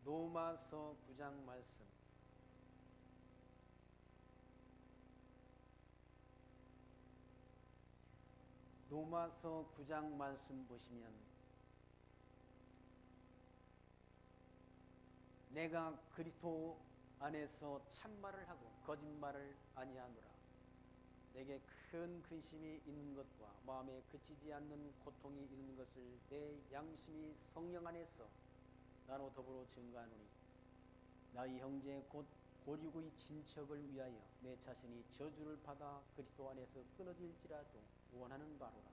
로마서 9장 말씀. 로마서 9장 말씀 보시면 내가 그리스도 안에서 참말을 하고 거짓말을 아니하노라. 내게 큰 근심이 있는 것과 마음에 그치지 않는 고통이 있는 것을 내 양심이 성령 안에서 나로 더불어 증거하노니 나의 형제 곧 고리고의 친척을 위하여 내 자신이 저주를 받아 그리스도 안에서 끊어질지라도 원하는 바로라.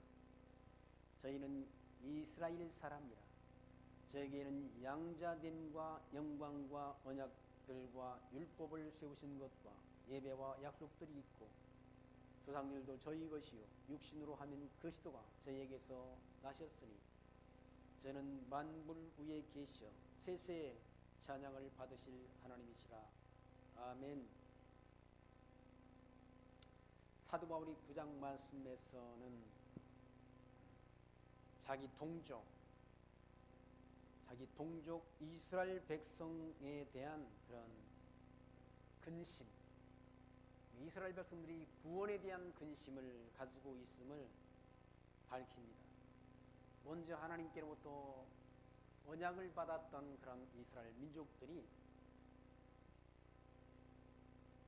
저희는 이스라엘 사람이라. 저에게는 양자됨과 영광과 언약들과 율법을 세우신 것과 예배와 약속들이 있고 조상들도 저희 것이요 육신으로 하면 그리스도가 저희에게서 나셨으니 저는 만물 위에 계셔 세세의 찬양을 받으실 하나님이시라. 아멘. 사도 바울이 9장 말씀에서는 자기 동족 이스라엘 백성에 대한 그런 근심, 이스라엘 백성들이 구원에 대한 근심을 가지고 있음을 밝힙니다. 먼저 하나님께로부터 언약을 받았던 그런 이스라엘 민족들이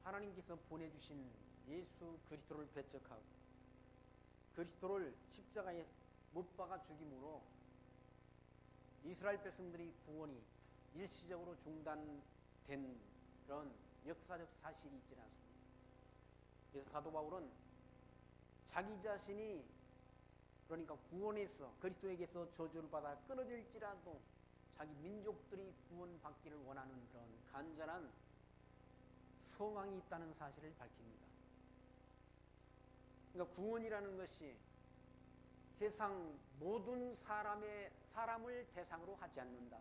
하나님께서 보내주신 예수 그리스도를 배척하고 그리스도를 십자가에 못 박아 죽임으로 이스라엘 백성들이 구원이 일시적으로 중단된 그런 역사적 사실이 있지는 않습니다. 그래서 사도 바울은 자기 자신이 그러니까 구원에서 그리스도에게서 저주를 받아 끊어질지라도 자기 민족들이 구원받기를 원하는 그런 간절한 소망이 있다는 사실을 밝힙니다. 그러니까 구원이라는 것이 세상 모든 사람을 대상으로 하지 않는다.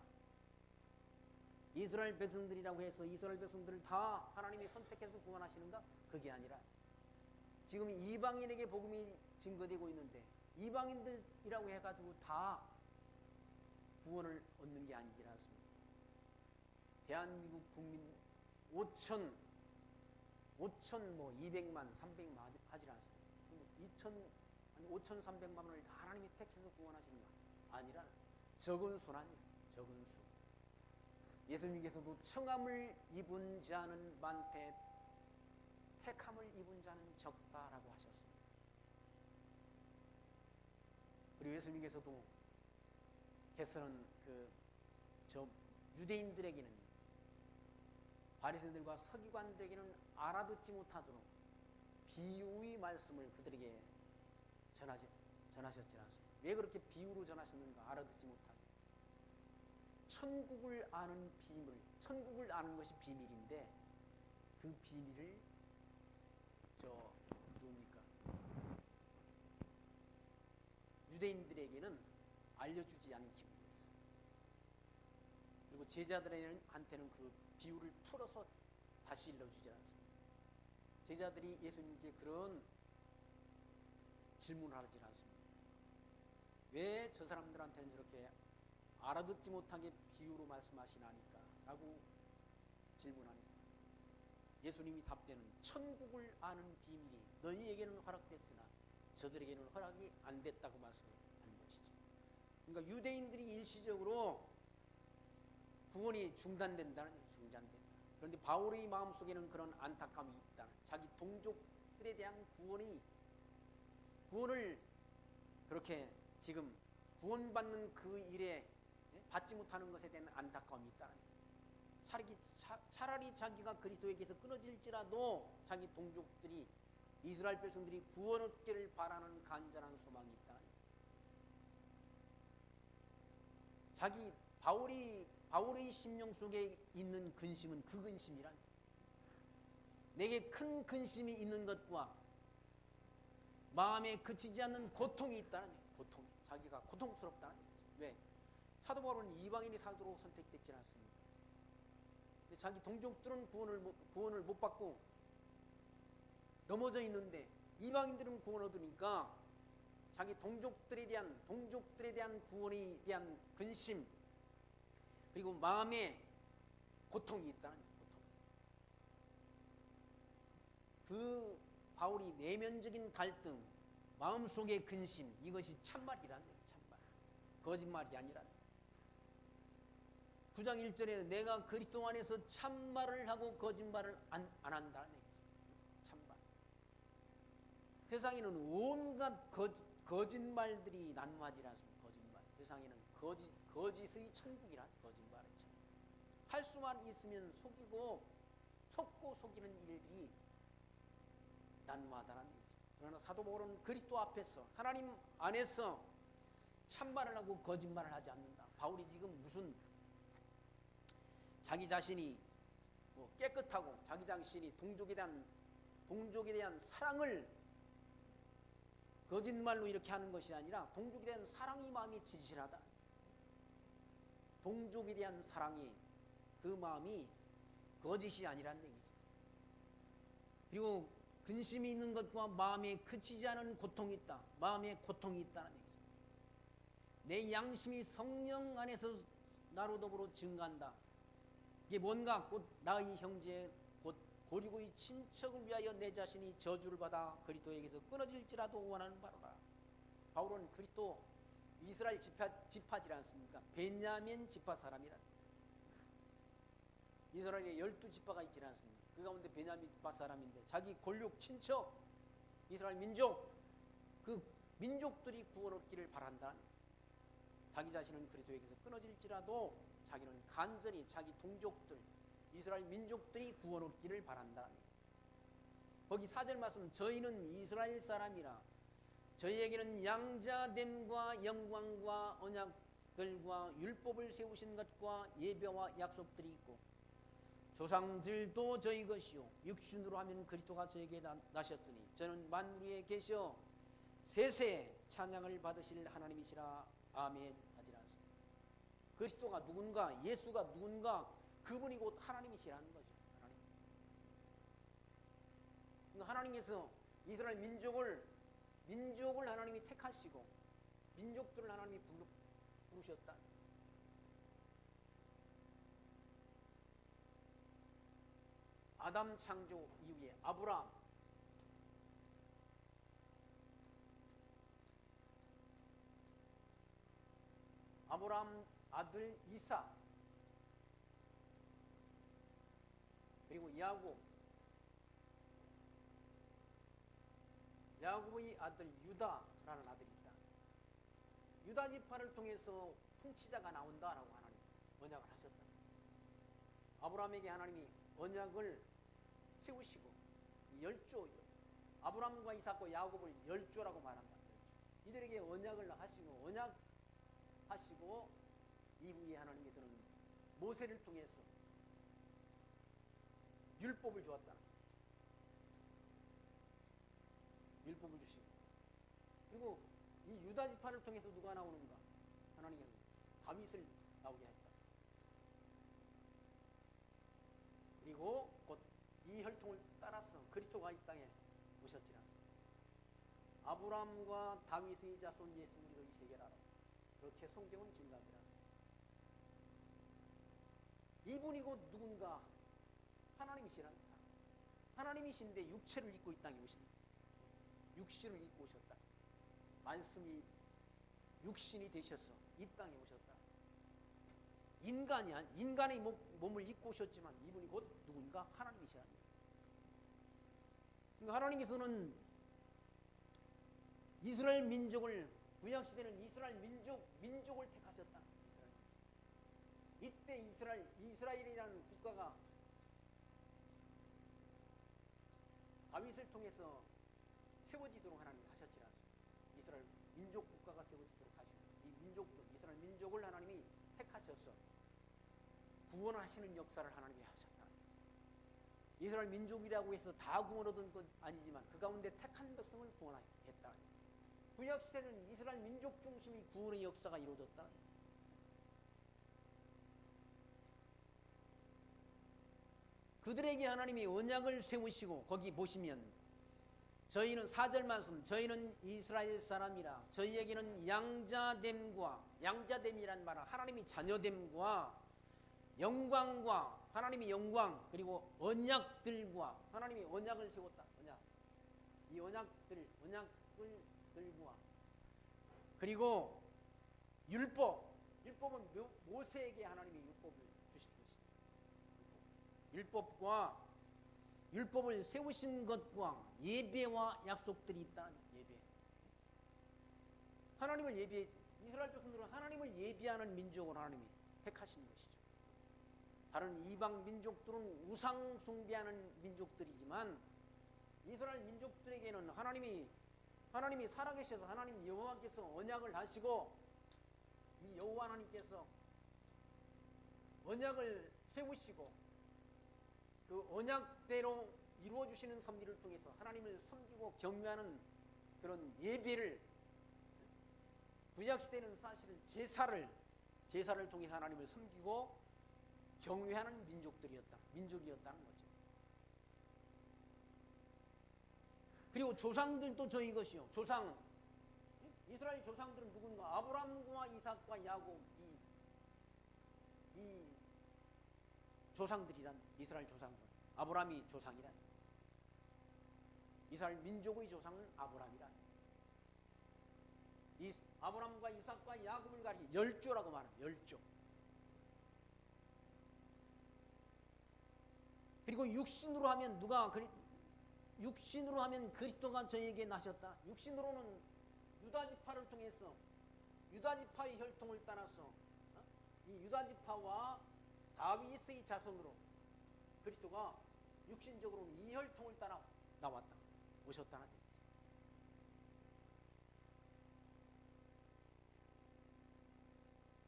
이스라엘 백성들이라고 해서 이스라엘 백성들을 다 하나님이 선택해서 구원하시는가? 그게 아니라 지금 이방인에게 복음이 증거되고 있는데 이방인들이라고 해가지고 다 구원을 얻는 게 아니지 않습니까? 대한민국 국민 5천 200만 300만 하지 않습니까? 5,300만을 다 하나님이 택해서 구원하시는가? 아니라 적은 수는 아니에요. 적은 수. 예수님께서도 청함을 입은 자는 많되 택함을 입은 자는 적다라고 하셨습니다. 그리고 예수님께서도 개서는 유대인들에게는 바리새인들과 서기관들에게는 알아듣지 못하도록 비유의 말씀을 그들에게 전하셨지 않습니까? 왜 그렇게 비유로 전하셨는가? 알아듣지 못하게. 천국을 아는 비밀, 천국을 아는 것이 비밀인데 그 비밀을 유대인들에게는 알려주지 않기 위해서. 그리고 제자들한테는 그 비유를 풀어서 다시 일러주지 않습니다. 제자들이 예수님께 그런 질문을 하지 않습니다. 왜 저 사람들한테는 저렇게 알아듣지 못하게 비유로 말씀하시나니까? 라고 질문하니까 예수님이 답되는 천국을 아는 비밀이 너희에게는 허락됐으나 저들에게는 허락이 안 됐다고 말씀하는 것이죠. 그러니까 유대인들이 일시적으로 구원이 중단된다. 그런데 바울의 마음속에는 그런 안타까움이 있다. 자기 동족들에 대한 구원을 그렇게 지금 구원받는 그 일에 받지 못하는 것에 대한 안타까움이 있다는 거예요. 차라리 자기가 그리스도에게서 끊어질지라도 자기 동족들이 이스라엘 백성들이 구원 얻기를 바라는 간절한 소망이 있다. 바울의 심령 속에 있는 근심은 그 근심이라니. 내게 큰 근심이 있는 것과 마음에 그치지 않는 고통이 있다는 거예요. 자기가 고통스럽다는 거죠. 왜? 사도 바울은 이방인이 사도로 선택됐지 않습니까? 근데 자기 동족들은 구원을 못 받고 넘어져 있는데 이방인들은 구원 얻으니까 자기 동족들에 대한 구원에 대한 근심, 그리고 마음에 고통이 있다는 고통. 그 바울이 내면적인 갈등, 마음속의 근심, 이것이 참말이란 얘기, 참말. 거짓말이 아니란. 9장 1절에 내가 그리스도 안에서 참말을 하고 거짓말을 안 한다는 얘기지. 참말. 세상에는 온갖 거짓말들이 난무하지 않습니까? 거짓말. 세상에는 거짓의 천국이란 거짓말의 천국. 할 수만 있으면 속고 속이는 일들이 난무하다는 얘기죠. 그러나 사도 바울은 그리스도 앞에서 하나님 안에서 참말을 하고 거짓말을 하지 않는다. 바울이 지금 무슨 자기 자신이 깨끗하고 자기 자신이 동족에 대한 사랑을 거짓말로 이렇게 하는 것이 아니라 동족에 대한 사랑이 마음이 진실하다. 동족에 대한 사랑이 그 마음이 거짓이 아니란 얘기죠. 그리고 근심이 있는 것과 마음에 그치지 않은 고통이 있다. 마음에 고통이 있다는 얘기죠. 내 양심이 성령 안에서 나로 더불어 증가한다. 이게 뭔가 곧 나의 형제 곧 고리고의 친척을 위하여 내 자신이 저주를 받아 그리스도에게서 끊어질지라도 원하는 바로라. 바울은 그리스도 이스라엘 지파지 않습니까? 베냐민 지파 사람이라. 이스라엘에 12지파가 있지 않습니까? 그 가운데 베냐민 지파 사람인데 자기 골육 친척 이스라엘 민족 그 민족들이 구원 얻기를 바란다. 자기 자신은 그리스도에게서 끊어질지라도 자기는 간절히 자기 동족들 이스라엘 민족들이 구원 얻기를 바란다. 거기 4절 말씀 저희는 이스라엘 사람이라 저희에게는 양자됨과 영광과 언약들과 율법을 세우신 것과 예배와 약속들이 있고 조상들도 저희 것이요 육신으로 하면 그리스도가 저에게 나셨으니 저는 만물 위에 계셔 세세 찬양을 받으실 하나님이시라. 아멘 하지라. 그리스도가 누군가 예수가 누군가 그분이 곧 하나님이시라는 거죠. 그러니까 하나님께서 이스라엘 민족을 하나님이 택하시고 민족들을 하나님이 부르셨다. 아담 창조 이후에 아브라함 아들 이삭 그리고 야곱의 아들 유다라는 아들이 있다. 유다 지파를 통해서 통치자가 나온다라고 하나님 언약을 하셨다. 아브라함에게 하나님이 언약을 세우시고 열조 아브라함과 이삭과 야곱을 열조라고 말한다. 이들에게 언약을 하시고 이후에 하나님께서는 모세를 통해서 율법을 주었다. 율법을 주시고 그리고 이 유다 지파를 통해서 누가 나오는가? 하나님은 다윗을 나오게 했다. 그리고 곧 이 혈통을 따라서 그리스도가 이 땅에 오셨지 않습니까? 아브라함과 다윗의 자손 예수 그리스도의 세계라라. 그렇게 성경은 증가하지 않습니다. 이분이 곧 누군가? 하나님이시랍니다. 하나님이신데 육체를 입고 이 땅에 오십니다. 육신을 입고 오셨다. 말씀이 육신이 되셔서 이 땅에 오셨다. 인간의 몸을 입고 오셨지만 이분이 곧 누군가? 하나님이시랍니다. 그러니까 하나님께서는 이스라엘 민족을 구약시대는 이스라엘 민족을 택하셨다. 이때 이스라엘이라는 국가가 다윗을 통해서 세워지도록 하나님이 하셨지 않습니까? 이스라엘 민족 국가가 세워지도록 하시고 이스라엘 민족을 하나님이 택하셔서 구원하시는 역사를 하나님이 하셨다. 이스라엘 민족이라고 해서 다 구원 얻은 건 아니지만 그 가운데 택한 백성을 구원했다. 구약시대는 이스라엘 민족 중심이 구원의 역사가 이루어졌다. 그들에게 하나님이 언약을 세우시고 거기 보시면 저희는 4절 말씀 저희는 이스라엘 사람이라 저희에게는 양자됨이란 말은 하나님이 자녀됨과 영광과 하나님의 영광 그리고 언약들과 하나님이 언약을 세웠다. 언약. 이 언약을 들고와 그리고 율법은 모세에게 하나님이 율법을 주신 것이다. 율법을 세우신 것과 예배와 약속들이 있다는 예배. 하나님을 이스라엘 백성들은 하나님을 예배하는 민족으로 하나님이 택하신 것이죠. 다른 이방 민족들은 우상 숭배하는 민족들이지만 이스라엘 민족들에게는 하나님이 살아계셔서 하나님 여호와께서 언약을 하시고 이 여호와 하나님께서 언약을 세우시고 그 언약대로 이루어주시는 섭리를 통해서 하나님을 섬기고 경외하는 그런 예배를 구약시대는 사실은 제사를 통해 하나님을 섬기고 경외하는 민족이었다는 거죠. 그리고 조상들도 이것이요. 이스라엘 조상들은 누군가? 아브라함과 이삭과 야곱 이 조상들이란 이스라엘 조상들. 아브라함이 조상이란. 이스라엘 민족의 조상은 아브라함이란. 이 아브라함과 이삭과 야곱을 가리켜 열조라고 말합니다. 열조. 그리고 육신으로 하면 그리스도가 저에게 나셨다. 육신으로는 유다지파를 통해서 유다지파의 혈통을 따라서 이 유다지파와 다윗의 자손으로 그리스도가 육신적으로는 이 혈통을 따라 오셨다는 얘기죠.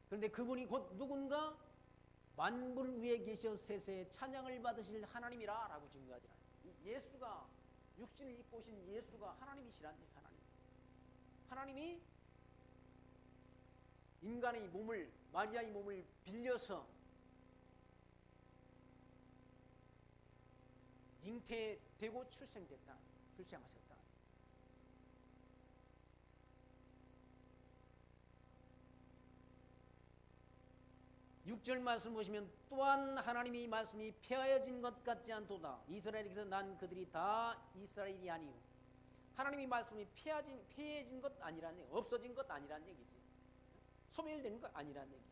그런데 그분이 곧 누군가? 만물 위에 계셔 세세에 찬양을 받으실 하나님이라 라고 증거하지 않아요. 예수가 육신을 입고 오신 예수가 하나님이시란 얘기예요. 하나님이 인간의 몸을 마리아의 몸을 빌려서 잉태되고 출생하셨다. 6절 말씀 보시면 또한 하나님의 말씀이 폐하여진 것 같지 않도다. 이스라엘에게서 난 그들이 다 이스라엘이 아니요. 하나님의 말씀이 폐해진 것 아니라는 얘기, 없어진 것 아니라는 얘기지. 소멸되는 것 아니라는 얘기지.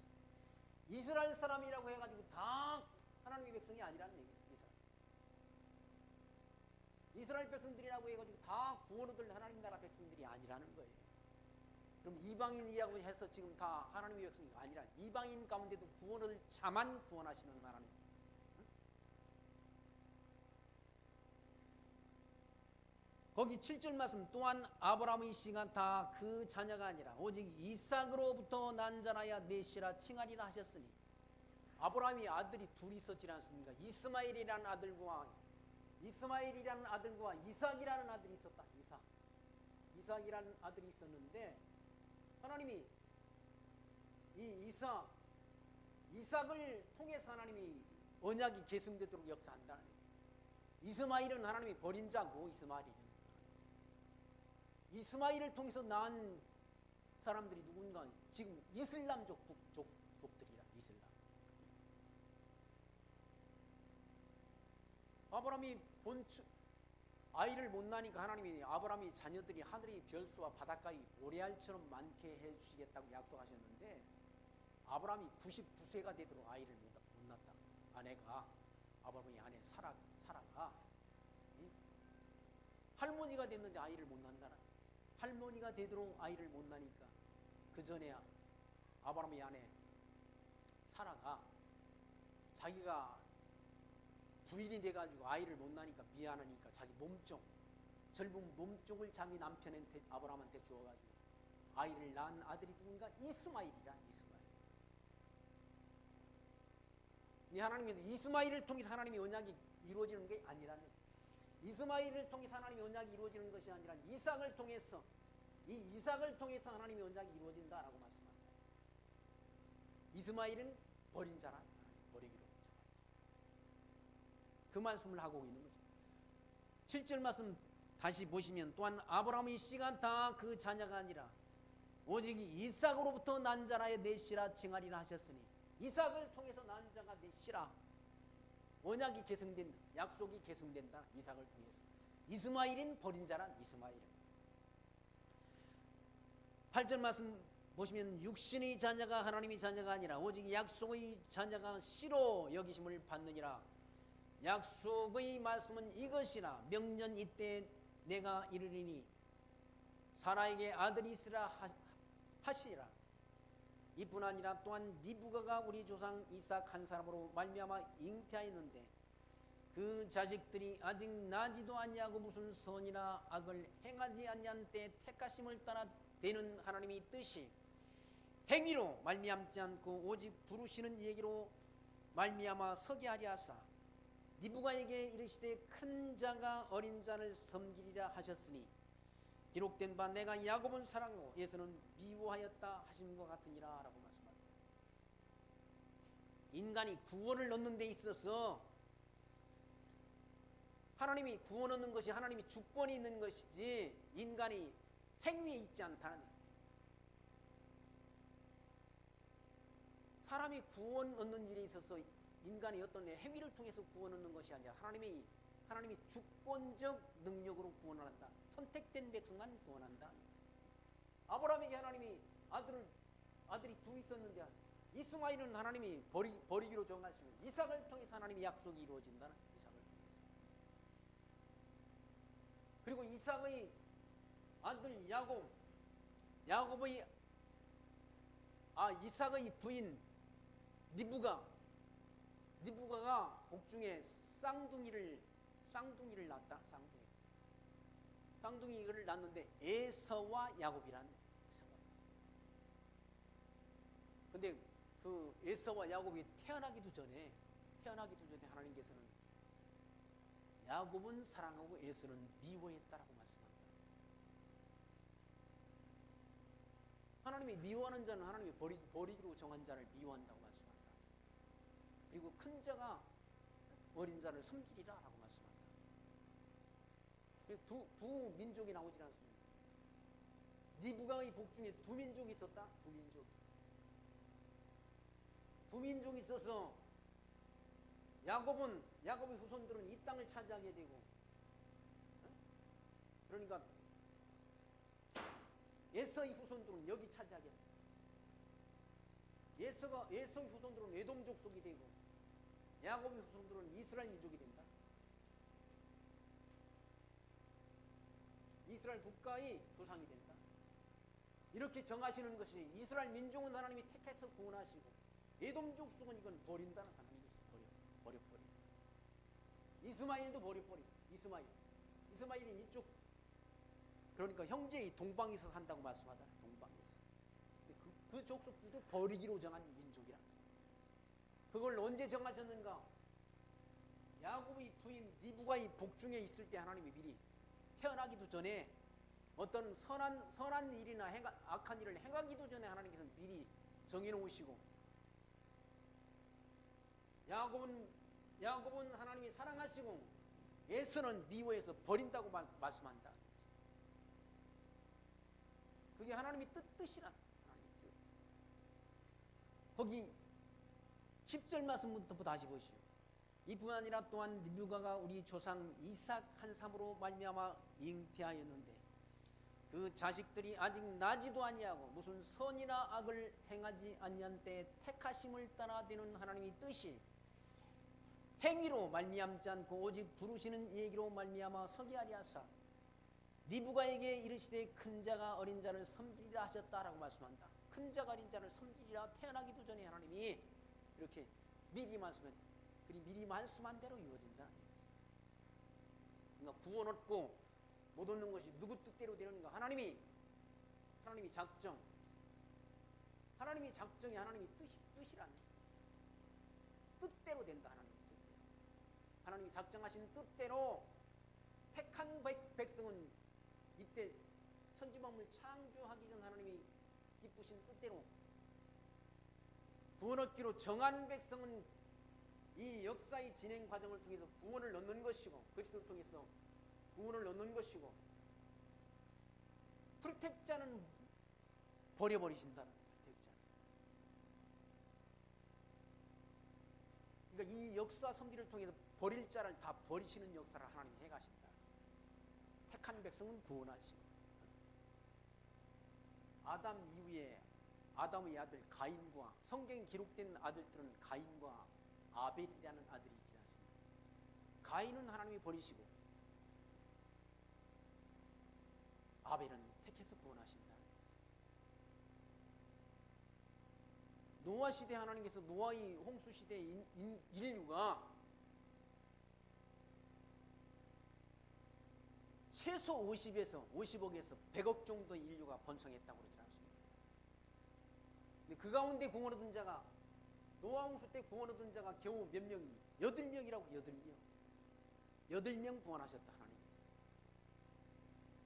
이스라엘 사람이라고 해가지고 다 하나님의 백성이 아니라는 얘기지. 이스라엘 백성들이라고 해가지고 다 구원 얻을 하나님 나라 백성들이 아니라는 거예요. 그럼 이방인이라고 해서 지금 다 하나님의 백성이 아니라 이방인 가운데도 구원 얻을 자만 구원하시는 하나님. 거기 7절 말씀 또한 아브라함의 씨가 다 그 자녀가 아니라 오직 이삭으로부터 난 자라야 넷이라 칭하리라 하셨으니 아브라함이 아들이 둘이 있었지 않습니까? 이스마엘이라는 아들과 이삭이라는 아들이 있었다. 이삭이라는 아들이 있었는데 하나님이 이 이삭을 통해서 하나님이 언약이 계승되도록 역사한다는 거예요. 이스마엘은 하나님이 버린 자고 이스마엘을 통해서 낳은 사람들이 누군가 지금 이슬람 족들이라 이슬람. 아브라함이 아이를 못 낳으니까 하나님이 아브라함이 자녀들이 하늘의 별수와 바닷가의 모래알처럼 많게 해주시겠다고 약속하셨는데 아브라함이 99세가 되도록 아이를 못 낳았다. 아브라함의 아내 사라가 할머니가 됐는데 아이를 못 낳는다는. 할머니가 되도록 아이를 못 낳으니까 그 전에 아브라함의 아내 사라가 자기가 부인이 돼가지고 아이를 못 낳으니까 미안하니까 자기 젊은 몸종을 자기 남편한테 아브라함한테 주어가지고 아이를 낳은 아들이 누군가? 이스마엘이라. 하나님께서 이스마엘을 통해서 하나님의 언약이 이루어지는 게 아니라는 거예요. 이스마엘을 통해서 하나님의 언약이 이루어지는 것이 아니라 이삭을 통해서 하나님의 언약이 이루어진다라고 말씀합니다. 이스마엘은 버린 자라. 버리기로. 그 말씀을 하고 있는 거죠. 7절 말씀 다시 보시면 또한 아브라함의 씨가 다 그 자녀가 아니라 오직 이삭으로부터 난 자라의 넷이라 칭하리라 하셨으니 이삭을 통해서 난 자가 되시라. 언약이 계승된다. 약속이 계승된다. 이삭을 통해서. 이스마엘인 버린 자란 이스마엘. 8절 말씀 보시면 육신의 자녀가 하나님의 자녀가 아니라 오직 약속의 자녀가 씨로 여기심을 받느니라. 약속의 말씀은 이것이라. 명년 이때 내가 이르리니 사라에게 아들이 있으라 하시라. 이뿐 아니라 또한 리브가가 우리 조상 이삭 한 사람으로 말미암아 잉태하였는데 그 자식들이 아직 나지도 아니하고 무슨 선이나 악을 행하지 아니한 때 택하심을 따라 되는 하나님의 뜻이 행위로 말미암지 않고 오직 부르시는 얘기로 말미암아 서게 하려 하사 리브가에게 이르시되 큰 자가 어린 자를 섬기리라 하셨으니 기록된 바 내가 야곱은 사랑하고 에서는 미워하였다 하신 것 같으니라 라고 말씀합니다. 인간이 구원을 얻는 데 있어서 하나님이 구원 얻는 것이 하나님이 주권이 있는 것이지 인간이 행위에 있지 않다는 거예요. 사람이 구원 얻는 일에 있어서 인간이 어떤 행위를 통해서 구원 얻는 것이 아니라 하나님이 주권적 능력으로 구원을 한다. 선택된 백성만 구원한다. 아브라함에게 하나님이 아들이 둘 있었는데 이스마엘은 하나님이 버리기로 정하시고 이삭을 통해서 하나님의 약속이 이루어진다는 이삭을 통해서. 그리고 이삭의 아들 이삭의 부인 리브가가 복중에 쌍둥이를 낳았다. 쌍둥이를 낳았는데 에서와 야곱이라는. 근데 그 에서와 야곱이 태어나기도 전에 하나님께서는 야곱은 사랑하고 에서는 미워했다라고 말씀합니다. 하나님이 미워하는 자는 하나님이 버리기로 정한 자를 미워한다고 말씀합니다. 그리고 큰 자가 어린 자를 섬기리라 라고 말씀합니다. 두 민족이 나오지 않습니다. 리브가의 복중에 두 민족이 있었다. 두 민족이 있어서 야곱의 후손들은 이 땅을 차지하게 되고, 그러니까 에서의 후손들은 여기 차지하게 됩니다. 에서의 후손들은 에돔 족속이 되고 야곱의 후손들은 이스라엘 민족이 된다. 이스라엘 국가의 조상이 된다. 이렇게 정하시는 것이 이스라엘 민족은 하나님이 택해서 구원하시고 에돔 족속은 이건 버린다는 하나님이 버려버리고 이스마엘도 버려버리고 이스마엘은 이쪽 그러니까 형제의 동방에서 산다고 말씀하잖아요. 동방에서 그 족속들도 버리기로 정한 민족이라. 그걸 언제 정하셨는가? 야곱의 부인 리브가의 복중에 있을 때 하나님이 미리 태어나기도 전에 어떤 선한 일이나 악한 일을 행하기도 전에 하나님께서는 미리 정해놓으시고 야곱은 하나님이 사랑하시고 에서는 미워해서 버린다고 말씀한다. 그게 하나님의 뜻이라. 하나님의 뜻. 거기 10절 말씀부터 다시 보시오. 이뿐 아니라 또한 리브가가 우리 조상 이삭 한 사람으로 말미암아 잉태하였는데 그 자식들이 아직 나지도 아니하고 무슨 선이나 악을 행하지 아니한 때 택하심을 따라 되는 하나님의 뜻이 행위로 말미암지 않고 오직 부르시는 얘기로 말미암아 서게 하리 하사 리브가에게 이르시되 큰 자가 어린 자를 섬기리라 하셨다라고 말씀한다. 큰 자가 어린 자를 섬기리라 태어나기도 전에 하나님이 이렇게 미리 말씀한 대로 이루어진다. 그러니까 구원 얻고 못 얻는 것이 누구 뜻대로 되는 가 하나님이 작정. 하나님이 작정이 하나님이 뜻이라는 뜻대로 된다. 하나님이 작정하신 뜻대로 택한 백성은 이때 천지만물 창조하기 전 하나님이 기쁘신 뜻대로 구원 얻기로 정한 백성은 이 역사의 진행 과정을 통해서 구원을 얻는 것이고 그리스도를 통해서 구원을 얻는 것이고 불택자는 버려버리신다는 불택자. 그러니까 이 역사 섭리를 통해서 버릴 자를 다 버리시는 역사를 하나님이 해가신다. 택한 백성은 구원하시고, 아담 이후에 아담의 아들 가인과, 성경에 기록된 아들들은 가인과 아벨이라는 아들이 있지 않습니까? 가인은 하나님이 버리시고 아벨은 택해서 구원하신다. 노아 시대 하나님께서 노아의 홍수 시대의 인류가 최소 50억에서 100억 정도의 인류가 번성했다고 그러지 않습니까? 근데 그 가운데 구원 얻은 자가, 노아 홍수 때 구원 얻은 자가 겨우 몇 명이? 8명이라고. 8명. 8명 구원하셨다 하나님께서.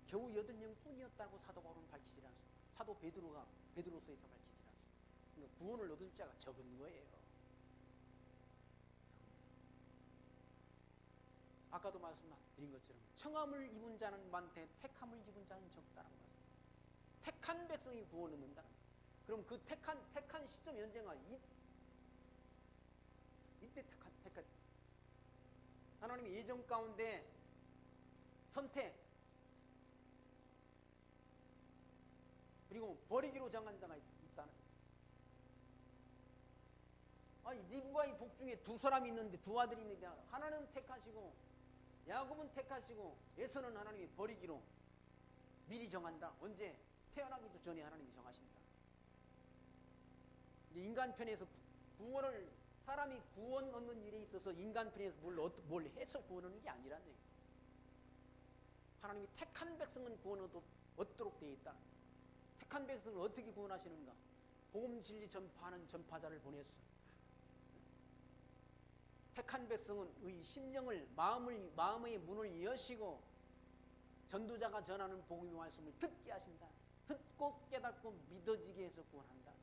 겨우 8명 뿐이었다고 사도 바울은 밝히지 않습니다. 사도 베드로가 베드로서에서 밝히지 않습니다. 그러니까 구원을 얻을 자가 적은 거예요. 아까도 말씀드린 것처럼 청함을 입은 자는 많되 택함을 입은 자는 적다라고 말씀합니다. 택한 백성이 구원 얻는다. 그럼 그 택한 시점 현재가 이때 택한 하나님의 예정 가운데 선택 그리고 버리기로 정한 자가 있다는 거죠. 아니 리브가의 복 중에 2사람이 있는데 2아들이 있는데 하나는 택하시고 야곱은 택하시고 에서는 하나님이 버리기로 미리 정한다. 언제? 태어나기도 전에 하나님이 정하신다. 인간 편에서 사람이 구원 얻는 일에 있어서 인간 편에서 뭘 해서 구원 얻는 게 아니라는 얘기예요. 하나님이 택한 백성은 구원 얻도록 되어 있다. 택한 백성을 어떻게 구원하시는가? 복음 진리 전파하는 전파자를 보냈어. 택한 백성은 의 심령을 마음의 문을 여시고 전도자가 전하는 복음의 말씀을 듣게 하신다. 듣고 깨닫고 믿어지게 해서 구원한다.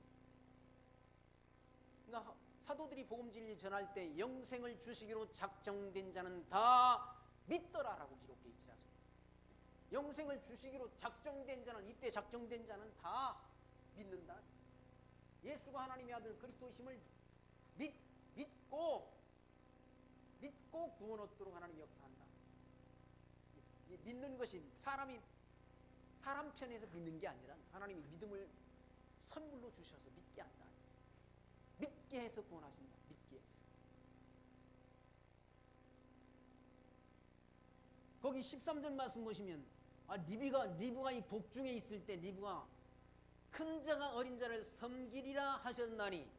그러니까 사도들이 복음 진리 전할 때 영생을 주시기로 작정된 자는 다 믿더라라고 기록되어 있지 않습니까? 영생을 주시기로 작정된 자는, 이때 작정된 자는 다 믿는다. 예수가 하나님의 아들 그리스도이심을 믿고 구원 얻도록 하나님이 역사한다. 믿는 것이 사람 편에서 믿는 게 아니라 하나님이 믿음을 선물로 주셔서 믿게 한다. 믿게 해서 구원하신다. 믿게 해서. 거기 13절 말씀 보시면 리브가 이 복중에 있을 때 리브가 큰 자가 어린 자를 섬기리라 하셨나니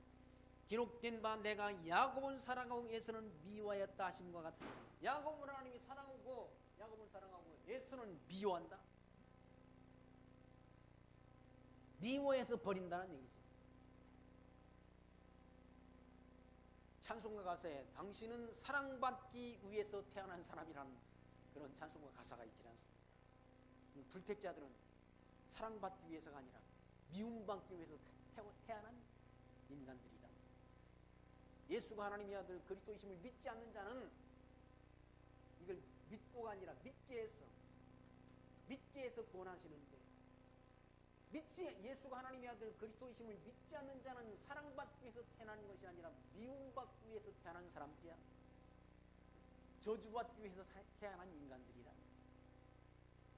기록된 바 내가 야곱은 사랑하고 에서는 미워하였다 하심과 같은 야곱은 하나님이 사랑하고 에서는 미워한다. 미워해서 버린다는 얘기죠. 찬송가 가사에 당신은 사랑받기 위해서 태어난 사람이라는 그런 찬송가 가사가 있지 않습니까? 불택자들은 사랑받기 위해서가 아니라 미움받기 위해서 태어난 인간들이다. 예수가 하나님의 아들 그리스도이심을 믿지 않는 자는 이걸 믿고가 아니라 믿게 해서 구원하시는데, 예수가 하나님의 아들 그리스도이심을 믿지 않는 자는 사랑받기 위해서 태어난 것이 아니라 미움받기 위해서 태어난 사람들이야. 저주받기 위해서 태어난 인간들이라.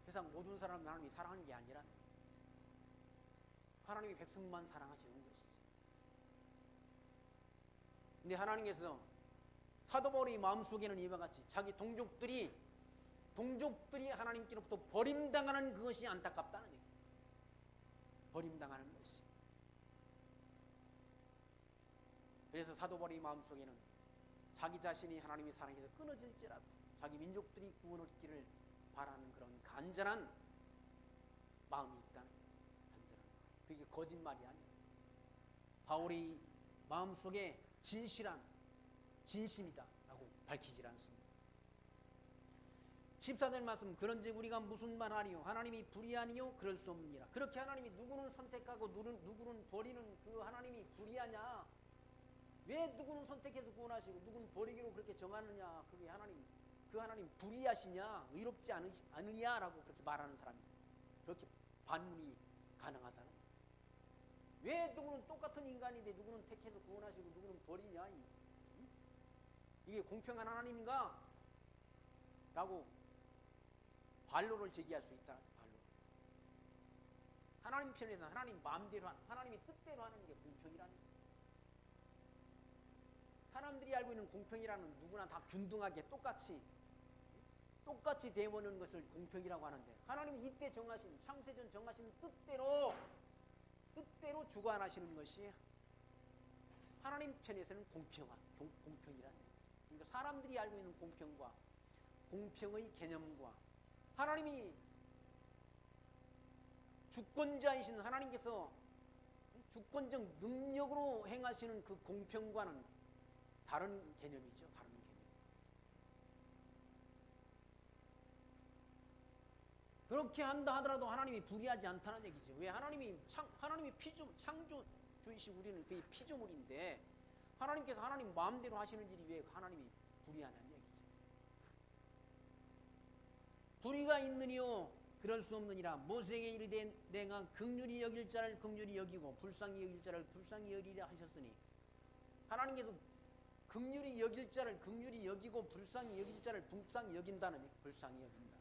세상 모든 사람은 하나님이 사랑하는 게 아니라 하나님이 백성만 사랑하시는 것이지. 근데 하나님께서 사도 바울의 마음속에는 이와 같이 자기 동족들이 하나님께로부터 버림당하는 그것이 안타깝다는 얘기죠. 버림당하는 것이. 그래서 사도 바울의 마음속에는 자기 자신이 하나님의 사랑에서 끊어질지라도 자기 민족들이 구원 얻기를 바라는 그런 간절한 마음이 있다는 거예요. 간절한 마음. 그게 거짓말이 아니에요. 바울의 마음속에 진심이다 라고 밝히질 않습니다. 14절 말씀, 그런즉 우리가 무슨 말 하니요 하나님이 불의하니요 그럴 수 없느니라. 그렇게 하나님이 누구는 선택하고 누구는 버리는 그 하나님이 불의하냐? 왜 누구는 선택해서 구원하시고 누구는 버리기로 그렇게 정하느냐? 그게 그 하나님 불의하시냐? 의롭지 않으냐라고 그렇게 말하는 사람이, 그렇게 반문이 가능하다는 거예요. 왜 누구는 똑같은 인간인데 누구는 택해서 구원하시고 누구는 버리냐? 이게 공평한 하나님인가? 라고 반론을 제기할 수 있다. 반론. 하나님 편에서 하나님 마음대로 하나님이 뜻대로 하는 게 공평이라는 거예요. 사람들이 알고 있는 공평이라는 누구나 다 균등하게 똑같이 대보는 것을 공평이라고 하는데, 하나님이 이때 정하신, 창세전 정하신 뜻대로 주관하시는 것이 하나님 편에서는 공평이라는 거예요. 그러니까 사람들이 알고 있는 공평과 공평의 개념과 하나님이 주권자이신 하나님께서 주권적 능력으로 행하시는 그 공평과는 다른 개념이죠. 다른 개념. 그렇게 한다 하더라도 하나님이 불의하지 않다는 얘기죠. 왜? 하나님이 창조주이시 우리는 그의 피조물인데 하나님께서 하나님 마음대로 하시는 일이 왜 하나님이 불의하냐는 얘기죠. 불의가 있느니요 그럴 수 없느니라. 모세에게 이르되 내가 긍휼히 여길 자를 긍휼히 여기고 불쌍히 여길 자를 불쌍히 여기리라 하셨으니, 하나님께서 긍휼히 여길 자를 긍휼히 여기고 불쌍히 여길 자를 불쌍히 여긴다는, 불쌍히 여긴다.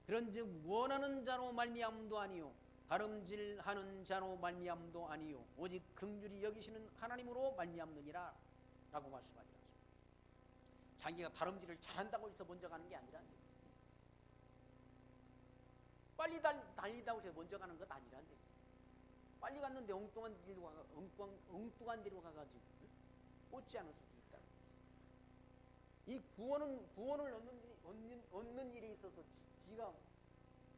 그런즉 원하는 자로 말미암음도 아니요 다름질하는 자로 말미암음도 아니요 오직 긍휼히 여기시는 하나님으로 말미암느니라 라고 말씀하지 않습니다. 자기가 다름질을 잘한다고 해서 먼저 가는 게 아니라는 얘기죠. 빨리 달리다고 해서 먼저 가는 것 아니라는 얘기죠. 빨리 갔는데 엉뚱한 데로 가가지고 꽂지 않을 수도 있다. 이 구원을 얻는 일에 있어서 지가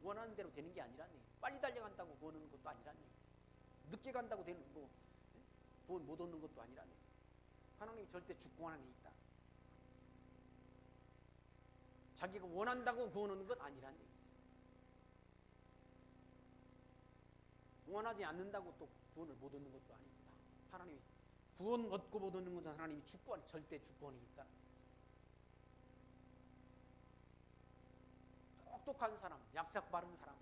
원하는 대로 되는 게 아니라는 얘기예요. 빨리 달려간다고 구원 얻는 것도 아니라는 얘기예요. 늦게 간다고 구원 못 얻는 것도 아니라는 얘기예요. 하나님이 절대 주권 안에 있다. 자기가 원한다고 구원 얻는 것 아니라는 얘기죠. 원하지 않는다고 또 구원을 못 얻는 것도 아닙니다. 하나님이 구원 얻고 못 얻는 것은 하나님이 절대 주권이 있다. 똑똑한 사람, 약삭 바른 사람,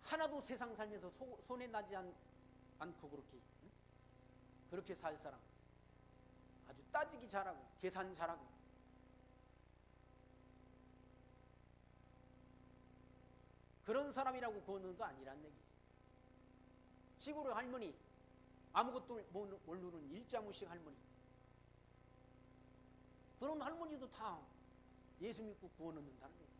하나도 세상 살면서 손해 나지 않고 그렇게 살 사람, 아주 따지기 잘하고 계산 잘하고, 그런 사람이라고 구원하는 거 아니란 얘기지. 시골의 할머니, 아무것도 모르는 일자무식 할머니, 그런 할머니도 다 예수 믿고 구원 얻는다는 얘기지.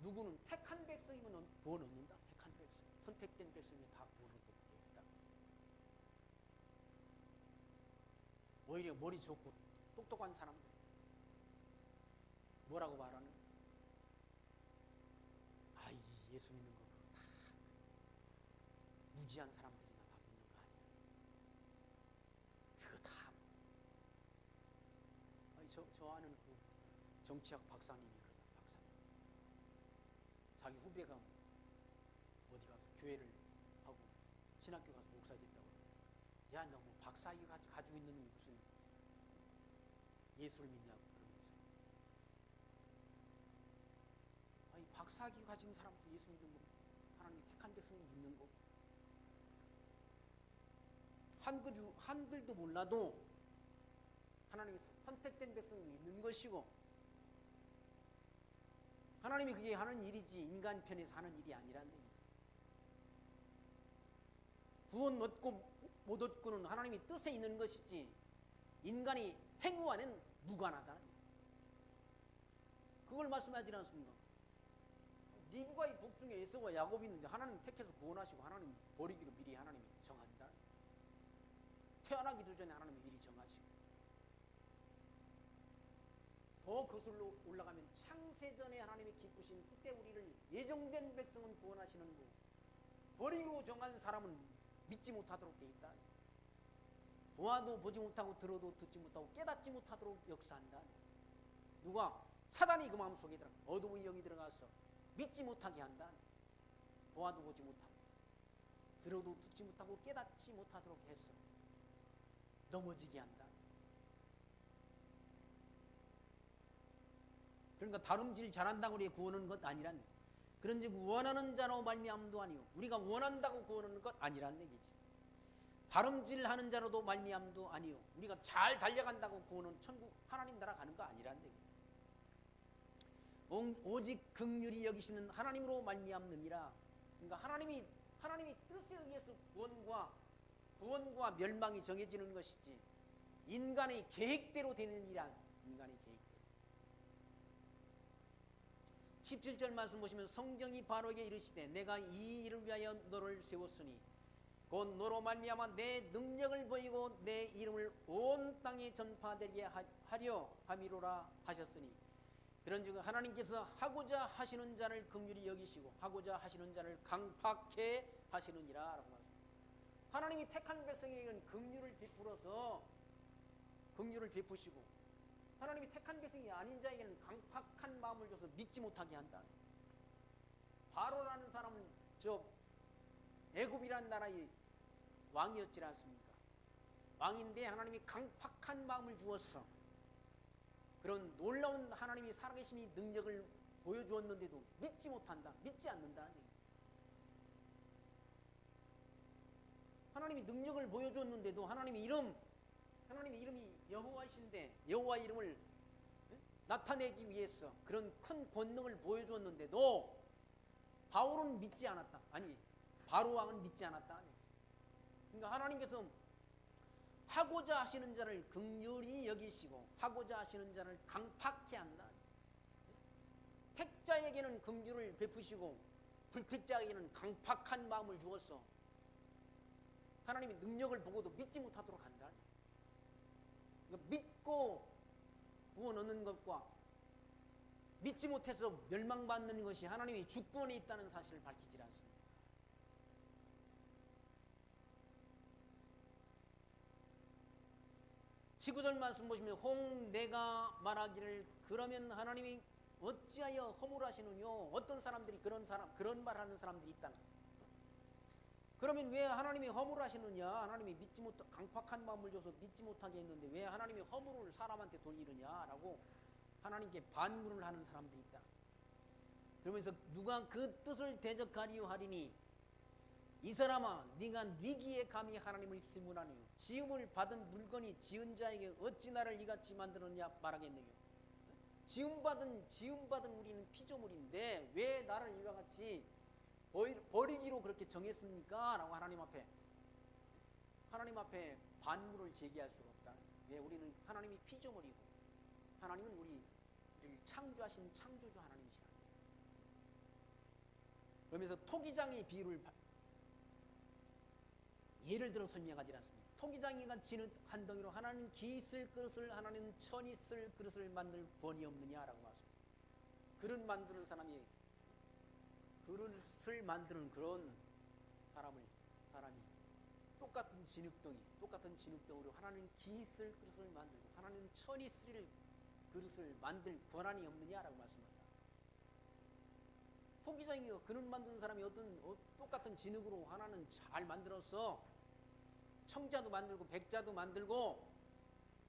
누구는 택한 백성이면 구원 얻는다. 택한 백성, 선택된 백성이 다 구원 얻고 있다. 오히려 머리 좋고 똑똑한 사람들 뭐라고 말하는? 예수 믿는 거 다 무지한 사람들이나 다 믿는 거 아니야. 그거 다. 저 아는 그 정치학 박사님이 그러잖아. 박사님. 자기 후배가 어디 가서 교회를 하고 신학교 가서 목사 됐다고. 야, 너 뭐 박사학위 가지고 있는 무슨 예수를 믿냐고 그러면서. 박사학위 가진 사람도 예수 믿는 거, 하나님 택한 백성을 믿는 거. 한글도 몰라도 하나님이 선택된 백성을 믿는 것이고, 하나님이 그게 하는 일이지 인간 편에서 하는 일이 아니라는 얘기지. 구원 얻고 못 얻고는 하나님이 뜻에 있는 것이지 인간이 행위와는 무관하다. 그걸 말씀하지 않습니까? 리브가의 복 중에 에서와 야곱이 있는데 하나님 택해서 구원하시고 하나님 버리기로 미리 하나님이 정한다. 태어나기도 전에 하나님이 미리 정하시고, 더 거슬러 올라가면 창세전에 하나님이 기쁘신 그때 우리를 예정된 백성은 구원하시는 거, 버리고 정한 사람은 믿지 못하도록 돼 있다. 보아도 보지 못하고 들어도 듣지 못하고 깨닫지 못하도록 역사한다. 누가? 사단이 그 마음속에 들어가 어둠의 영이 들어가서 믿지 못하게 한다. 보아도 보지 못하고 들어도 듣지 못하고 깨닫지 못하도록 해서 넘어지게 한다. 그러니까 다름질 잘한다고 우리 구원하는 것 아니란, 그런즉 원하는 자로 말미암음도 아니요 우리가 원한다고 구원하는 것 아니란 얘기지. 다름질하는 자로도 말미암도 아니요. 우리가 잘 달려간다고 구원은 천국 하나님 나라 가는 거 아니란 얘기죠. 오직 긍휼히 여기시는 하나님으로 말미암느니라. 그러니까 하나님이 뜻에 의해서 구원과 멸망이 정해지는 것이지 인간의 계획대로 되는 일이 아니라 인간의 계획대로. 17절 말씀 보시면 성경이 바로에게 이르시되 내가 이 일을 위하여 너를 세웠으니 곧 너로 말미암아 내 능력을 보이고 내 이름을 온 땅에 전파되게 하려 함이로라 하셨으니 그런즉 하나님께서 하고자 하시는 자를 긍휼히 여기시고 하고자 하시는 자를 강팍해 하시느니라 라고 말합니다. 하나님이 택한 백성에게는 긍휼을 베푸시고 하나님이 택한 백성이 아닌 자에게는 강팍한 마음을 줘서 믿지 못하게 한다. 바로라는 사람은 저 애굽이라는 나라의 왕이었지 않습니까? 왕인데 하나님이 강팍한 마음을 주었어. 그런 놀라운 하나님이 살아계심이 능력을 보여주었는데도 믿지 못한다. 믿지 않는다. 하나님이 능력을 보여주었는데도 하나님의 이름이 여호와이신데 여호와 이름을 나타내기 위해서 그런 큰 권능을 보여주었는데도 바울은 믿지 않았다. 아니 바로 왕은 믿지 않았다. 그러니까 하나님께서 하고자 하시는 자를 긍휼히 여기시고 하고자 하시는 자를 강팍해 한다. 택자에게는 긍휼을 베푸시고 불택자에게는 강팍한 마음을 주었어. 하나님의 능력을 보고도 믿지 못하도록 한다. 그러니까 믿고 구원 얻는 것과 믿지 못해서 멸망받는 것이 하나님의 주권에 있다는 사실을 밝히지 않습니다. 19절 말씀 보시면 내가 말하기를 그러면 하나님이 어찌하여 허물하시느뇨. 어떤 사람들이 그런 말하는 사람들이 있다는. 그러면 왜 하나님이 허물하시느냐. 하나님이 강팍한 마음을 줘서 믿지 못하게 했는데 왜 하나님이 허물을 사람한테 돌리느냐라고 하나님께 반문을 하는 사람들이 있다. 그러면서 누가 그 뜻을 대적하리요 하리니 이 사람아 네가 위기에 감히 하나님을 힘으라니요 지음을 받은 물건이 지은 자에게 어찌 나를 이같이 만들었냐 말하겠느냐. 지음받은 우리는 피조물인데 왜 나를 이와 같이 버리기로 그렇게 정했습니까? 라고 하나님 앞에 반문을 제기할 수가 없다. 왜 우리는 하나님이 피조물이고 하나님은 우리를 창조하신 창조주 하나님이시라. 그러면서 토기장의 비유를 예를 들어 설명하지 않습니다. 토기장이가 지는 한 덩이로 하나는 기 있을 그릇을 하나는 천 있을 그릇을 만들 권이 없느냐라고 말씀합니다. 그릇 만드는 사람이 그릇을 만드는 그런 사람이 똑같은 진흙덩이로 하나는 기 있을 그릇을 만들고 하나는 천 있을 그릇을 만들 권한이 없느냐라고 말씀합니다. 토기장이가 그릇 만드는 사람이 똑같은 진흙으로 하나는 잘 만들었어. 청자도 만들고 백자도 만들고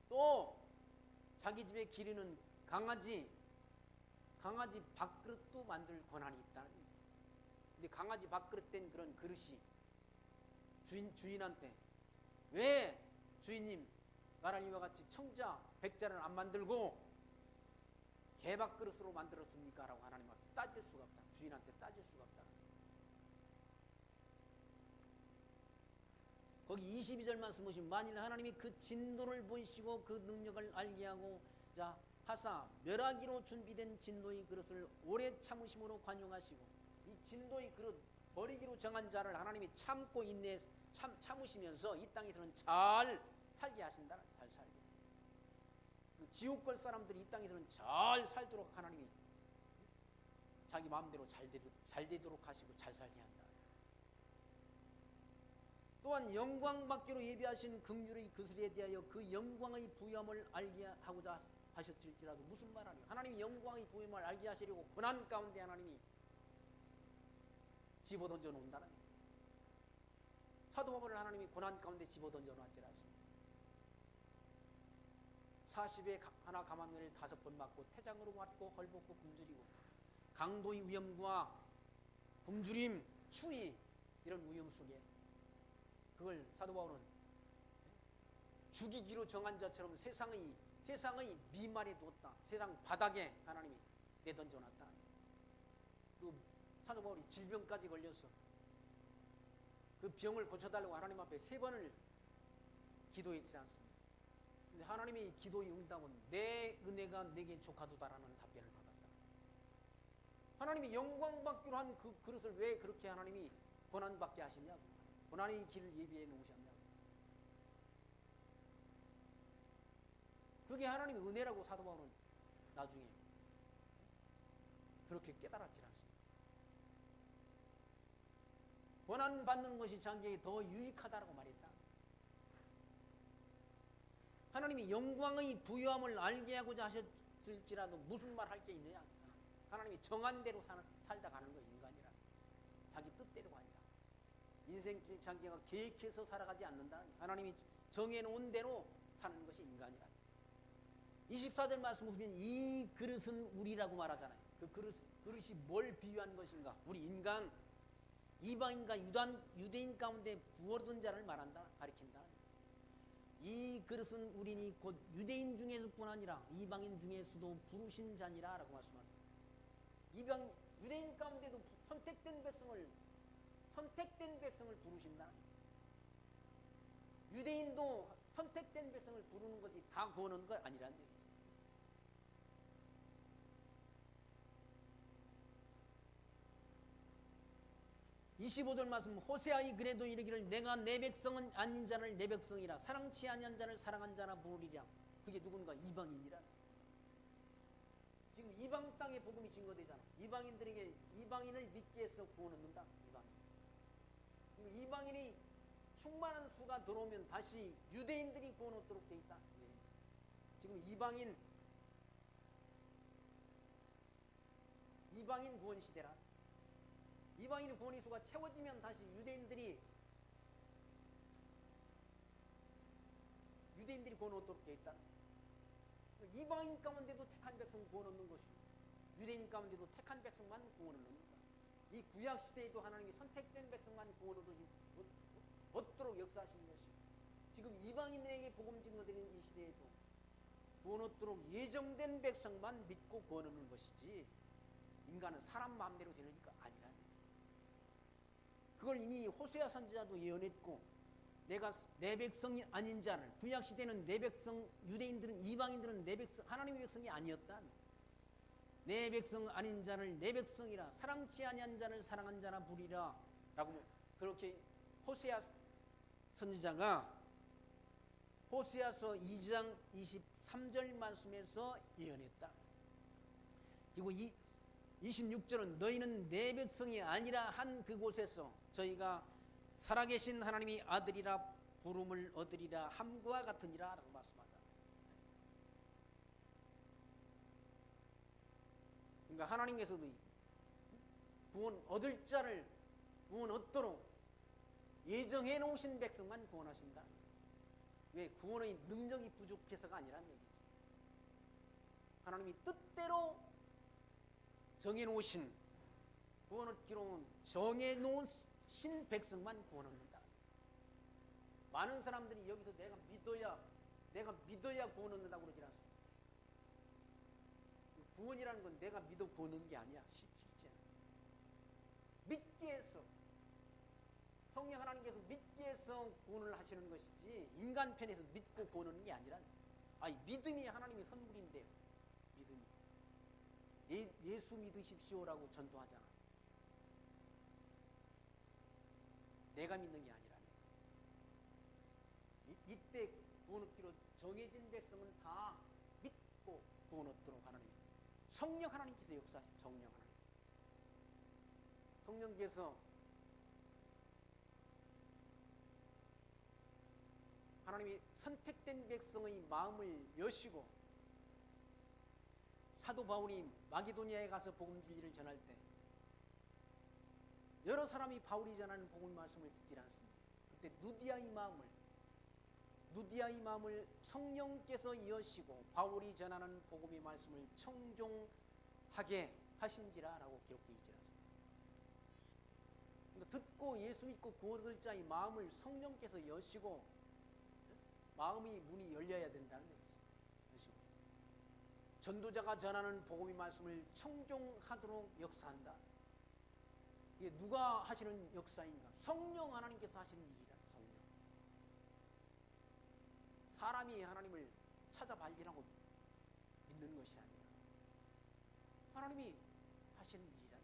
또 자기 집에 기르는 강아지 밥그릇도 만들 권한이 있다는 얘기죠. 근데 강아지 밥그릇 된 그런 그릇이 주인한테 왜 주인님 나를 이와 같이 청자 백자를 안 만들고 개밥그릇으로 만들었습니까? 라고 하나님 앞에 따질 수가 없다. 주인한테 따질 수가 없다. 거기 22절 말씀 보시면 만일 하나님이 그 진도를 보이시고 그 능력을 알게 하고 하사 멸하기로 준비된 진도의 그릇을 오래 참으심으로 관용하시고 이 진도의 그릇 버리기로 정한 자를 하나님이 참고 참으시면서 이 땅에서는 잘 살게 하신다. 잘 살게. 지옥 갈 사람들이 이 땅에서는 잘 살도록 하나님이 자기 마음대로 잘 되도록 하시고 잘 살게 한다. 또한 영광 받기로 예비하신 긍휼의 그슬에 대하여 그 영광의 부여함을 알게 하고자 하셨을지라도 무슨 말하니 하나님이 영광의 부여함을 알게 하시려고 고난 가운데 하나님이 집어던져 놓는다는 얘기예요. 사도 바울을 하나님이 고난 가운데 집어던져 놨지 않습니까? 40에 하나 감암을 5번 맞고 태장으로 맞고 헐벗고 굶주리고 강도의 위험과 굶주림, 추위 이런 위험 속에 그걸 사도 바울은 죽이기로 정한 자처럼 세상의 미만에 두었다. 세상 바닥에 하나님이 내던져놨다. 그리고 사도 바울이 질병까지 걸려서 그 병을 고쳐달라고 하나님 앞에 3번을 기도했지 않습니까? 근데 하나님의 기도의 응답은 내 은혜가 내게 족하도다라는 답변을 받았다. 하나님이 영광 받기로 한 그 그릇을 왜 그렇게 하나님이 고난받게 하시냐고. 고난의 길을 예비해 놓으셨냐고. 그게 하나님의 은혜라고 사도 바울은 나중에 그렇게 깨달았지 않습니까? 고난 받는 것이 자기에게 더 유익하다라고 말했다. 하나님이 영광의 부유함을 알게 하고자 하셨을지라도 무슨 말 할 게 있느냐? 하나님이 정한 대로 살다 가는 거예요. 인간이라 자기 뜻대로 아니라 인생길 자기가 계획해서 살아가지 않는다. 하나님이 정해놓은 대로 사는 것이 인간이라. 24절 말씀 보면 이 그릇은 우리라고 말하잖아요. 그 그릇이 뭘 비유한 것인가? 우리 인간, 이방인과 유대인 가운데 구원 얻은 자를 말한다, 가리킨다. 이 그릇은 우리니 곧 유대인 중에서뿐 아니라 이방인 중에서도 부르신 자니라 라고 말씀합니다. 유대인 가운데도 선택된 백성을 부르신다. 유대인도 선택된 백성을 부르는 것이 다 구원 얻는 건 아니라는 얘기죠. (25절) 말씀 호세아의 그래도 이르기를 내가 내 백성은 아닌 자를 내 백성이라 사랑치 아니한 자를 사랑한 자라 부르리라. 그게 누군가? 이방인이라. 지금 이방 땅에 복음이 증거되잖아. 이방인들에게 이방인을 믿게 해서 구원 얻는다. 이방인이 충만한 수가 들어오면 다시 유대인들이 구원 얻도록 돼 있다. 지금 이방인 구원 시대라. 이방인의 구원의 수가 채워지면 다시 유대인들이 구원 얻도록 돼 있다. 이방인 가운데도 택한 백성 구원 얻는 것이고 유대인 가운데도 택한 백성만 구원을 얻는다. 이 구약 시대에도 하나님이 선택된 백성만 구원 얻도록 역사하시는 것이고 지금 이방인에게 복음 증거되는 이 시대에도 구원 얻도록 예정된 백성만 믿고 구원 얻는 것이지 인간은 사람 마음대로 되니까 아니라. 그걸 이미 호세아 선지자도 예언했고 내가 내 백성이 아닌 자를 구약 시대는 내 백성 유대인들은 이방인들은 내 백성 하나님의 백성이 아니었다. 내 백성 아닌 자를 내 백성이라 사랑치 아니한 자를 사랑한 자라 부리라 라고 그렇게 호세아 선지자가 호세아서 2장 23절 말씀에서 예언했다. 그리고 26절은 너희는 내 백성이 아니라 한 그곳에서 저희가 살아계신 하나님의 아들이라 부름을 얻으리라 함과 같으니라 라고 말씀하잖아요. 그러니까 하나님께서도 구원 얻을 자를 구원 얻도록 예정해 놓으신 백성만 구원하신다. 왜? 구원의 능력이 부족해서가 아니라는 얘기죠. 하나님이 뜻대로 정해놓으신 구원 얻기로 정해놓으신 백성만 구원 얻는다. 많은 사람들이 여기서 내가 믿어야 구원 얻는다고 그러지 않습니다. 구원이라는 건 내가 믿어 구원 얻는 게 아니야. 쉽지 않아. 믿게 해서 성령 하나님께서 믿게 해서 구원을 하시는 것이지 인간 편에서 믿고 구원 얻는 게 아니라 믿음이 하나님의 선물인데요. 믿음이 예수 믿으십시오라고 전도하잖아. 내가 믿는 게 아니라 이때 구원 얻기로 정해진 백성은 다 믿고 구원 얻도록 하나님 성령 하나님께서 역사하시고 성령께서 하나님이 선택된 백성의 마음을 여시고 사도 바울이 마게도니아에 가서 복음 진리를 전할 때 여러 사람이 바울이 전하는 복음 말씀을 듣지 않습니다. 그때 누디아의 마음을 성령께서 여시고 바울이 전하는 복음의 말씀을 청종하게 하신지라 라고 기록되어 있지 않습니다. 그러니까 듣고 예수 믿고 구원 얻을 자의 마음을 성령께서 여시고 마음의 문이 열려야 된다는 것이죠. 전도자가 전하는 복음의 말씀을 청종하도록 역사한다. 이게 누가 하시는 역사인가? 성령 하나님께서 하시는 일이다. 성령. 사람이 하나님을 찾아 발견하고 믿는 것이 아니라 하나님이 하시는 일이다.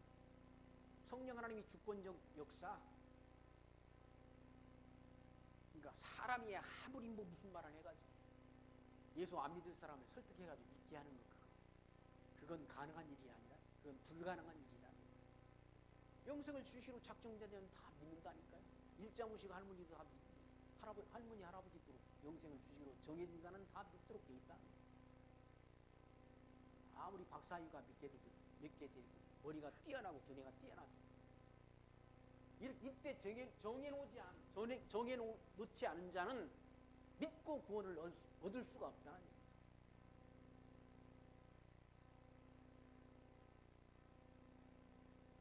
성령 하나님이 주권적 역사. 그러니까 사람이 아무리 뭐 무슨 말을 해가지고 예수 안 믿을 사람을 설득해가지고 믿게 하는 것, 그건 가능한 일이 아니라 그건 불가능한 일이다. 영생을 주시로 작정되면 다 믿는다니까요. 일자무식 할머니도 다 할머니 할아버지도 영생을 주시로 정해진 자는 다 믿도록 돼 있다. 아무리 박사유가 몇 개 되고 머리가 뛰어나고 두뇌가 뛰어나고 이때 정해놓지 않은 자는 믿고 구원을 얻을 수가 없다.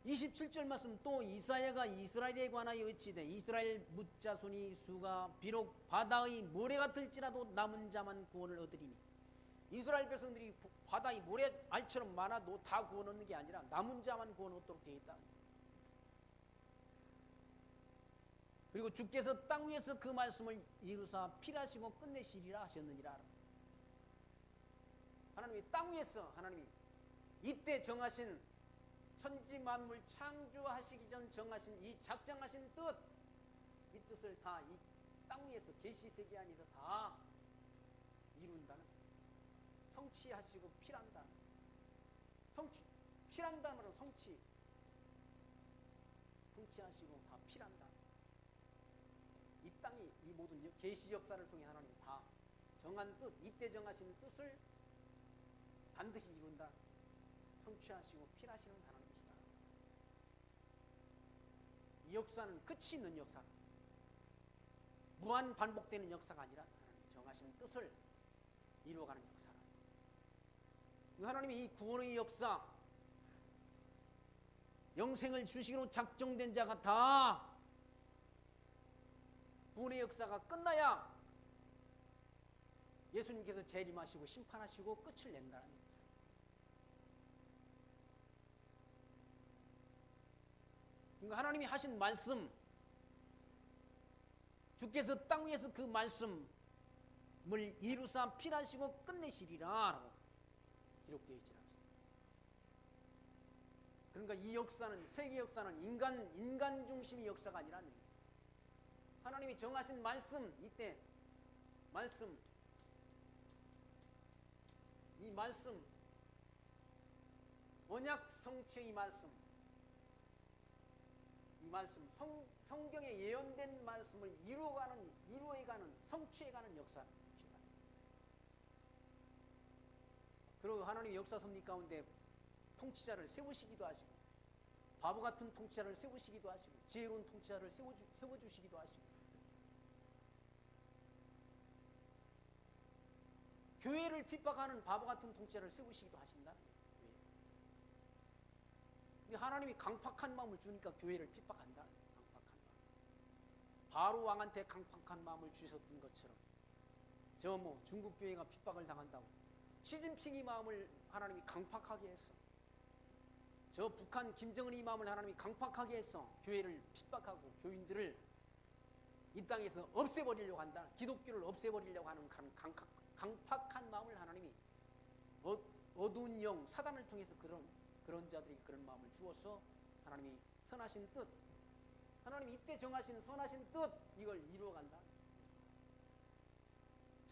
27절 말씀, 또 이사야가 이스라엘에 관하여 어찌되 이스라엘 뭇자손이 수가 비록 바다의 모래 같을지라도 남은 자만 구원을 얻으리니, 이스라엘 백성들이 바다의 모래알처럼 많아도 다 구원 얻는 게 아니라 남은 자만 구원 얻도록 되어 있다. 그리고 주께서 땅 위에서 그 말씀을 이루사 필하시고 끝내시리라 하셨느니라. 하나님이 땅 위에서 하나님이 이때 정하신 천지 만물 창조하시기 전 정하신 이 작정하신 뜻, 이 뜻을 다 이 땅 위에서 계시 세계 안에서 다 이룬다는, 성취하시고 필한다. 필한다는 성취하시고 다 필한다. 이 땅이 이 모든 계시 역사를 통해 하나님 다 정한 뜻, 이때 정하신 뜻을 반드시 이룬다. 성취하시고 필하시는 하나님이시다. 이 역사는 끝이 있는 역사, 무한 반복되는 역사가 아니라 하나님 정하신 뜻을 이루어가는 역사라. 하나님이 이 구원의 역사, 영생을 주시기로 작정된 자가 다 구원의 역사가 끝나야 예수님께서 재림하시고 심판하시고 끝을 낸다는 거죠. 그러니까 하나님이 하신 말씀, 주께서 땅 위에서 그 말씀을 이루사 필하시고 끝내시리라 라고 기록되어 있지 않습니까? 그러니까 이 역사는, 세계 역사는 인간 중심의 역사가 아니라 하나님이 정하신 말씀, 이때 말씀, 이 말씀, 언약 성취의 말씀, 이 말씀, 성경에 예언된 말씀을 이루어가는, 성취해가는 역사입니다. 그리고 하나님의 역사 섭리 가운데 통치자를 세우시기도 하시고, 바보 같은 통치자를 세우시기도 하시고, 지혜로운 통치자를 세워주시기도 하시고, 교회를 핍박하는 바보 같은 통치자를 세우시기도 하신다는 거예요. 하나님이 강팍한 마음을 주니까 교회를 핍박한다. 강팍한 마음. 바로 왕한테 강팍한 마음을 주셨던 것처럼, 중국 교회가 핍박을 당한다고 시진핑이 마음을 하나님이 강팍하게 했어. 북한 김정은이 마음을 하나님이 강팍하게 했어. 교회를 핍박하고 교인들을 이 땅에서 없애버리려고 한다. 기독교를 없애버리려고 하는 강팍한 마음을 하나님이 어두운 영 사단을 통해서 그런 자들이 그런 마음을 주어서 하나님이 선하신 뜻, 하나님이 이때 정하신 선하신 뜻, 이걸 이루어간다.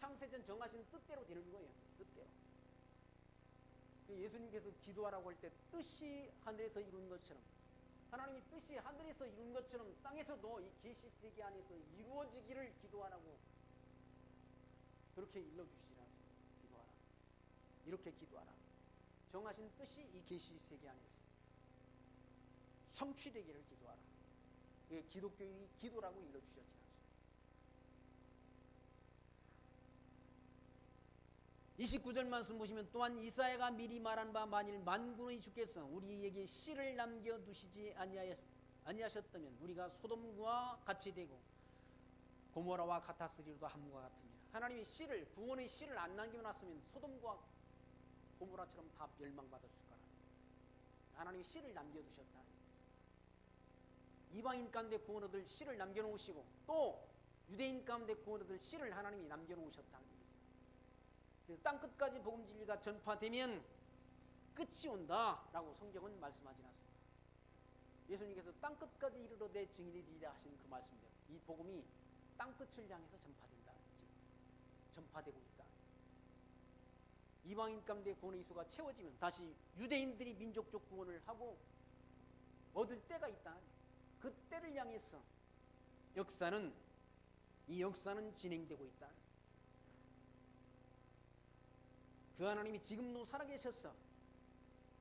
창세전 정하신 뜻대로 되는 거예요. 뜻대로. 예수님께서 기도하라고 할 때 뜻이 하늘에서 이룬 것처럼, 하나님이 뜻이 하늘에서 이룬 것처럼 땅에서도 이 계시 세계 안에서 이루어지기를 기도하라고 그렇게 일러주시지 않습니까? 기도하라. 이렇게 기도하라. 정하신 뜻이 이 계시 세계 안에서 성취되기를 기도하라. 이게 기독교인이 기도라고 일러주셨지 않습니까? 29절 말씀 보시면, 또한 이사야가 미리 말한 바 만일 만군의 주께서 우리에게 씨를 남겨두시지 아니하셨다면 우리가 소돔과 같이 되고 고모라와 같았으리로도 함과 같으니라. 하나님이 씨를, 구원의 씨를 안 남겨놨으면 소돔과 고모라처럼 다 멸망받았을 거라. 하나님이 씨를 남겨두셨다. 이방인 가운데 구원 얻을 씨를 남겨놓으시고 또 유대인 가운데 구원 얻을 씨를 하나님이 남겨놓으셨다. 그래서 땅끝까지 복음 진리가 전파되면 끝이 온다라고 성경은 말씀하지 않습니다. 예수님께서 땅끝까지 이르러 내 증인이 되리라 하신 그 말씀대로 이 복음이 땅끝을 향해서 전파된다. 전파되고 있다. 이방인 가운데 구원의 이수가 채워지면 다시 유대인들이 민족적 구원을 하고 얻을 때가 있다. 그 때를 향해서 이 역사는 진행되고 있다. 그 하나님이 지금도 살아계셔서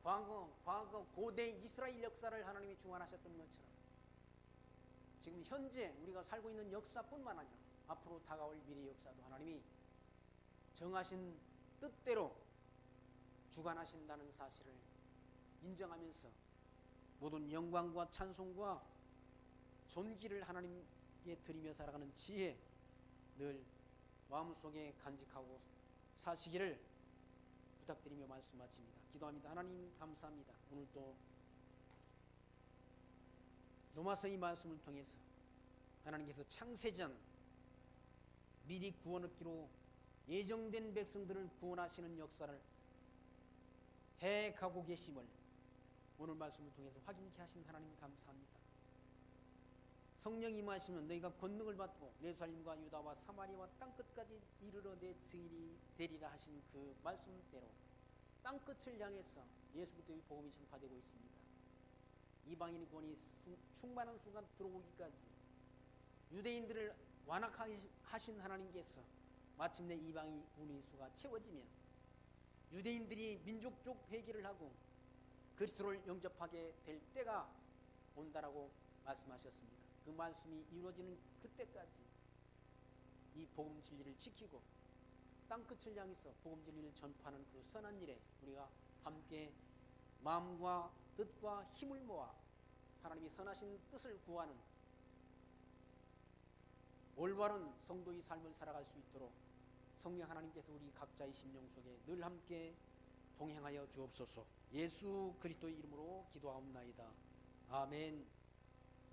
과거 고대 이스라엘 역사를 하나님이 주관하셨던 것처럼 지금 현재 우리가 살고 있는 역사뿐만 아니라 앞으로 다가올 미래 역사도 하나님이 정하신 뜻대로 주관하신다는 사실을 인정하면서 모든 영광과 찬송과 존귀를 하나님께 드리며 살아가는 지혜 늘 마음속에 간직하고 사시기를 부탁드리며 말씀 마칩니다. 기도합니다. 하나님 감사합니다. 오늘 또 로마서 이 말씀을 통해서 하나님께서 창세전 미리 구원 얻기로 예정된 백성들을 구원하시는 역사를 해가고 계심을 오늘 말씀을 통해서 확인케 하신 하나님 감사합니다. 성령이 임하시면 너희가 권능을 받고 예루살렘과 유다와 사마리아와 땅끝까지 이르러 내 증인이 되리라 하신 그 말씀대로 땅끝을 향해서 예수 그리스도의 복음이 전파되고 있습니다. 이방인의 구원이 충만한 순간 들어오기까지 유대인들을 완악하신 하나님께서 마침내 이방인 구원의 수가 채워지면 유대인들이 민족적 회개를 하고 그리스도를 영접하게 될 때가 온다라고 말씀하셨습니다. 그 말씀이 이루어지는 그때까지 이 복음 진리를 지키고 땅끝을 향해서 복음 진리를 전파하는 그 선한 일에 우리가 함께 마음과 뜻과 힘을 모아 하나님이 선하신 뜻을 구하는 올바른 성도의 삶을 살아갈 수 있도록 성령 하나님께서 우리 각자의 심령 속에 늘 함께 동행하여 주옵소서. 예수 그리스도의 이름으로 기도하옵나이다. 아멘.